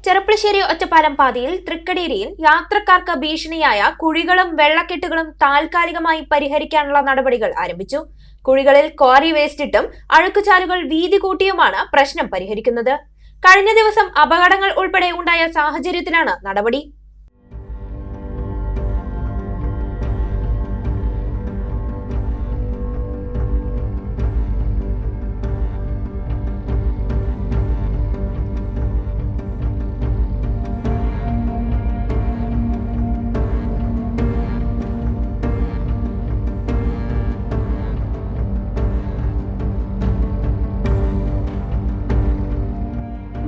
ചെറുപ്പശ്ശേരി ഒറ്റപ്പാലം പാതയിൽ തൃക്കടീരിയിൽ യാത്രക്കാർക്ക് ഭീഷണിയായ കുഴികളും വെള്ളക്കെട്ടുകളും താൽക്കാലികമായി പരിഹരിക്കാനുള്ള നടപടികൾ ആരംഭിച്ചു. കുഴികളിൽ ക്വാറി വേസ്റ്റിട്ടും അഴുക്കുചാലുകൾ വീതി കൂട്ടിയുമാണ് പ്രശ്നം പരിഹരിക്കുന്നത്. കഴിഞ്ഞ ദിവസം അപകടങ്ങൾ ഉൾപ്പെടെ ഉണ്ടായ സാഹചര്യത്തിലാണ് നടപടി.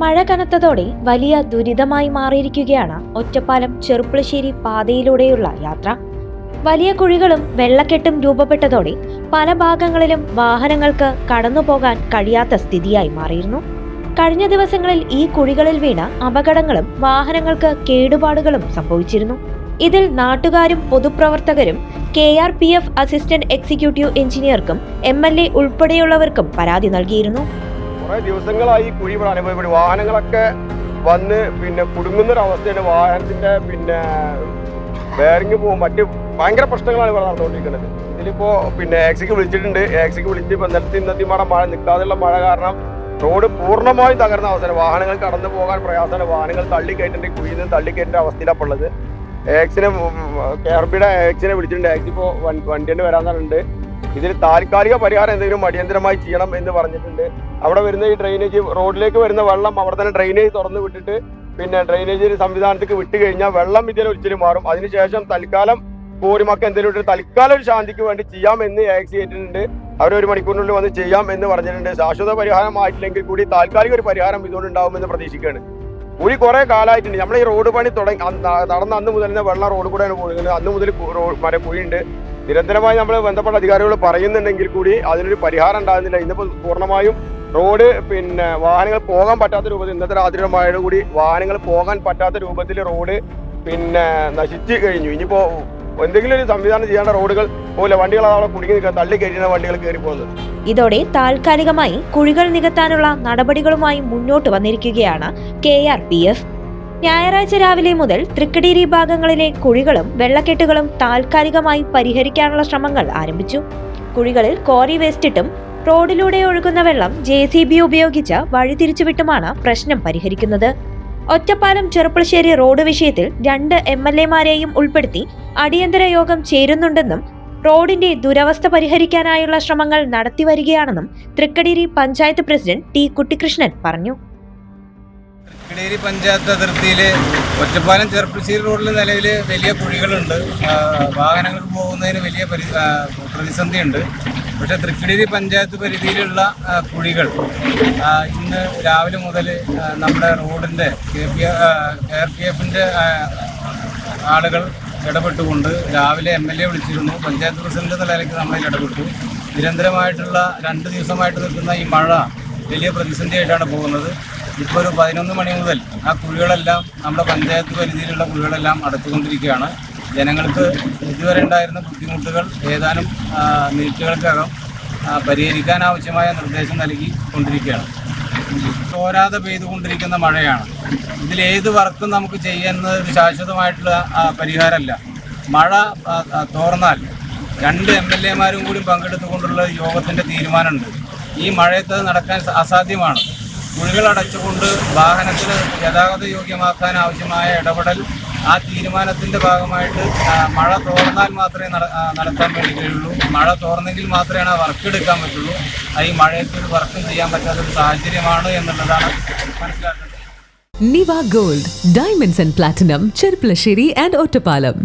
മഴ കനത്തതോടെ വലിയ ദുരിതമായി മാറിയിരിക്കുകയാണ് ഒറ്റപ്പാലം ചെറുപ്പശ്ശേരി പാതയിലൂടെയുള്ള യാത്ര. വലിയ കുഴികളും വെള്ളക്കെട്ടും രൂപപ്പെട്ടതോടെ പല ഭാഗങ്ങളിലും വാഹനങ്ങൾക്ക് കടന്നുപോകാൻ കഴിയാത്ത സ്ഥിതിയായി മാറിയിരുന്നു. കഴിഞ്ഞ ദിവസങ്ങളിൽ ഈ കുഴികളിൽ വീണ അപകടങ്ങളും വാഹനങ്ങൾക്ക് കേടുപാടുകളും സംഭവിച്ചിരുന്നു. ഇതിൽ നാട്ടുകാരും പൊതുപ്രവർത്തകരും KRPF അസിസ്റ്റന്റ് എക്സിക്യൂട്ടീവ് എഞ്ചിനീയർക്കും MLA ഉൾപ്പെടെയുള്ളവർക്കും പരാതി നൽകിയിരുന്നു. കുറേ ദിവസങ്ങളായി കുഴി ഇവിടെ അനുഭവപ്പെടും. വാഹനങ്ങളൊക്കെ വന്ന് കുടുങ്ങുന്നൊരവസ്ഥയാണ്. വാഹനത്തിന്റെ ബെയറിംഗ് പോകും, മറ്റ് ഭയങ്കര പ്രശ്നങ്ങളാണ് ഇവിടെ നടന്നുകൊണ്ടിരിക്കുന്നത്. ഇതിലിപ്പോ എക്സിക്ക് വിളിച്ചിട്ടുണ്ട്. എക്സിക്ക് വിളിച്ച് ഇന്നത്തെ മഴ നിൽക്കാതെയുള്ള മഴ കാരണം റോഡ് പൂർണ്ണമായും തകർന്ന അവസ്ഥയാണ്. വാഹനങ്ങൾ കടന്നു പോകാൻ പ്രയാസമാണ്. വാഹനങ്ങൾ തള്ളിക്കയറ്റേണ്ട കുഴിയിൽ നിന്ന് തള്ളിക്കയറ്റേണ്ട അവസ്ഥയിലാണ് ഉള്ളത്. KRBയുടെ എക്സിനെ വിളിച്ചിട്ടുണ്ട്. എക്സ് ഇപ്പോൾ വണ്ടി തന്നെ വരാൻ പറഞ്ഞിട്ടുണ്ട്. ഇതിൽ താൽക്കാലിക പരിഹാരം എന്തെങ്കിലും അടിയന്തരമായി ചെയ്യണം എന്ന് പറഞ്ഞിട്ടുണ്ട്. അവിടെ വരുന്ന ഈ ഡ്രെയിനേജ്, റോഡിലേക്ക് വരുന്ന വെള്ളം അവിടെ തന്നെ ഡ്രെയിനേജ് തുറന്നു വിട്ടിട്ട് ഡ്രെയിനേജ് സംവിധാനത്തേക്ക് വിട്ട് കഴിഞ്ഞാൽ വെള്ളം ഇതിൽ ഒലിച്ചിട്ട് മാറും. അതിനുശേഷം തൽക്കാലം കോരിമക്ക എന്തെങ്കിലും തൽക്കാലം ഒരു ശാന്തിക്ക് വേണ്ടി ചെയ്യാമെന്ന് എക്സ് ചെയ്തിട്ടുണ്ട്. അവർ 1 മണിക്കൂറിനുള്ളിൽ വന്ന് ചെയ്യാം എന്ന് പറഞ്ഞിട്ടുണ്ട്. ശാശ്വത പരിഹാരമായിട്ടില്ലെങ്കിൽ കൂടി താൽക്കാലിക ഒരു പരിഹാരം ഇതുകൊണ്ടുണ്ടാവുമെന്ന് പ്രതീക്ഷിക്കുകയാണ്. കുഴി കുറെ കാലമായിട്ടുണ്ട്. നമ്മൾ ഈ റോഡ് പണി നടന്ന അന്ന് മുതൽ തന്നെ വെള്ളം റോഡ് കൂടെയാണ് പോകുന്നത്. അന്ന് മുതൽ കുഴിയുണ്ട്. നിരന്തരമായി നമ്മൾ ബന്ധപ്പെട്ട അധികാരികൾ പറയുന്നുണ്ടെങ്കിൽ കൂടി അതിനൊരു പരിഹാരം ഉണ്ടാകുന്നില്ല. ഇന്നിപ്പോൾ പൂർണ്ണമായും റോഡ് വാഹനങ്ങൾ പോകാൻ പറ്റാത്ത രൂപത്തിൽ, ഇന്നത്തെ രാത്രിയുടെ മഴയോട് കൂടി വാഹനങ്ങൾ പോകാൻ പറ്റാത്ത രൂപത്തിൽ റോഡ് നശിച്ചു കഴിഞ്ഞു. ഇനിയിപ്പോൾ എന്തെങ്കിലും ഒരു സംവിധാനം ചെയ്യേണ്ട റോഡുകൾ പോലെ വണ്ടികൾ അവിടെ കുടുങ്ങി നിൽക്കുക, തള്ളി കയറ്റുന്ന വണ്ടികൾ കയറി പോകുന്നത്. ഇതോടെ താൽക്കാലികമായി കുഴികൾ നികത്താനുള്ള നടപടികളുമായി മുന്നോട്ട് വന്നിരിക്കുകയാണ് KRPF. ഞായറാഴ്ച രാവിലെ മുതൽ തൃക്കടീരി ഭാഗങ്ങളിലെ കുഴികളും വെള്ളക്കെട്ടുകളും താൽക്കാലികമായി പരിഹരിക്കാനുള്ള ശ്രമങ്ങൾ ആരംഭിച്ചു. കുഴികളിൽ ക്വാറി വേസ്റ്റിട്ടും റോഡിലൂടെ ഒഴുകുന്ന വെള്ളം JCB ഉപയോഗിച്ച് വഴിതിരിച്ചുവിട്ടുമാണ് പ്രശ്നം പരിഹരിക്കുന്നത്. ഒറ്റപ്പാലം ചെറുപ്പശ്ശേരി റോഡ് വിഷയത്തിൽ 2 MLAമാരെയും ഉൾപ്പെടുത്തി അടിയന്തര യോഗം ചേരുന്നുണ്ടെന്നും റോഡിന്റെ ദുരവസ്ഥ പരിഹരിക്കാനായുള്ള ശ്രമങ്ങൾ നടത്തിവരികയാണെന്നും തൃക്കടീരി പഞ്ചായത്ത് പ്രസിഡന്റ് T കുട്ടികൃഷ്ണൻ പറഞ്ഞു. തൃക്കടീരി പഞ്ചായത്ത് അതിർത്തിയിൽ ഒറ്റപ്പാലം ചെറുപ്പശ്ശേരി റോഡിൽ നിലവിൽ വലിയ കുഴികളുണ്ട്. വാഹനങ്ങൾ പോകുന്നതിന് വലിയ പ്രതിസന്ധിയുണ്ട്. പക്ഷേ തൃക്കടീരി പഞ്ചായത്ത് പരിധിയിലുള്ള കുഴികൾ ഇന്ന് രാവിലെ മുതൽ നമ്മുടെ റോഡിൻ്റെ KRPFൻ്റെ ആളുകൾ ഇടപെട്ടുകൊണ്ട് രാവിലെ MLA വിളിച്ചിരുന്നു. പഞ്ചായത്ത് പ്രസിഡന്റ് എന്ന നിലയ്ക്ക് നമ്മൾ ഇടപെട്ടു. നിരന്തരമായിട്ടുള്ള 2 ദിവസമായിട്ട് നിൽക്കുന്ന ഈ മഴ വലിയ പ്രതിസന്ധിയായിട്ടാണ് പോകുന്നത്. ഇപ്പോൾ ഒരു 11 മണി മുതൽ ആ കുഴികളെല്ലാം, നമ്മുടെ പഞ്ചായത്ത് പരിധിയിലുള്ള കുഴികളെല്ലാം അടച്ചുകൊണ്ടിരിക്കുകയാണ്. ജനങ്ങൾക്ക് ഇതുവരെ ഉണ്ടായിരുന്ന ബുദ്ധിമുട്ടുകൾ ഏതാനും മിനിറ്റുകൾക്കകം പരിഹരിക്കാൻ ആവശ്യമായ നിർദ്ദേശം നൽകി കൊണ്ടിരിക്കുകയാണ്. തോരാതെ പെയ്തുകൊണ്ടിരിക്കുന്ന മഴയാണ്. ഇതിലേത് വർക്കും നമുക്ക് ചെയ്യുന്നത് ഒരു ശാശ്വതമായിട്ടുള്ള പരിഹാരമല്ല. മഴ തോർന്നാൽ 2 MLAമാരും കൂടി പങ്കെടുത്തുകൊണ്ടുള്ള യോഗത്തിൻ്റെ തീരുമാനമുണ്ട്. ഈ മഴയത്ത് നടക്കാൻ അസാധ്യമാണ്. കുഴികൾ അടച്ചുകൊണ്ട് വാഹനത്തിന് ഗതാഗത യോഗ്യമാക്കാൻ ആവശ്യമായ ഇടപെടൽ ആ തീരുമാനത്തിൻ്റെ ഭാഗമായിട്ട് മഴ തോർന്നാൽ മാത്രമേ നടത്താൻ വേണ്ടി കഴിയുള്ളൂ. മഴ തോർന്നെങ്കിൽ മാത്രമേ ആ വർക്ക് എടുക്കാൻ പറ്റുള്ളൂ. ഈ മഴയത്ത് ഒരു വർക്കും ചെയ്യാൻ പറ്റാത്തൊരു സാഹചര്യമാണ് എന്നുള്ളതാണ് മനസ്സിലാക്കേണ്ടത്. Niva Gold, Diamonds and Platinum, Cherpulassery and Ottapalam.